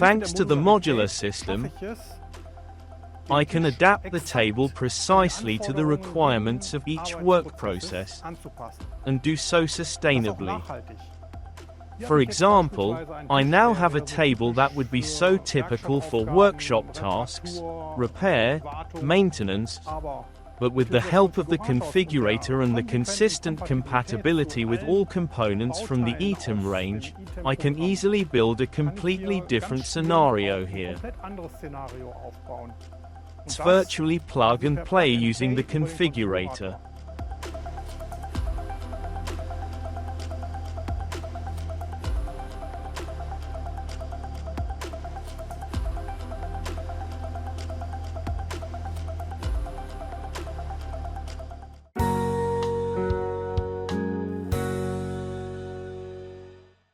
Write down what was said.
Thanks to the modular system, I can adapt the table precisely to the requirements of each work process and do so sustainably. For example, I now have a table that would be so typical for workshop tasks, repair, maintenance, but with the help of the configurator and the consistent compatibility with all components from the item range, I can easily build a completely different scenario here. It's virtually plug and play using the configurator.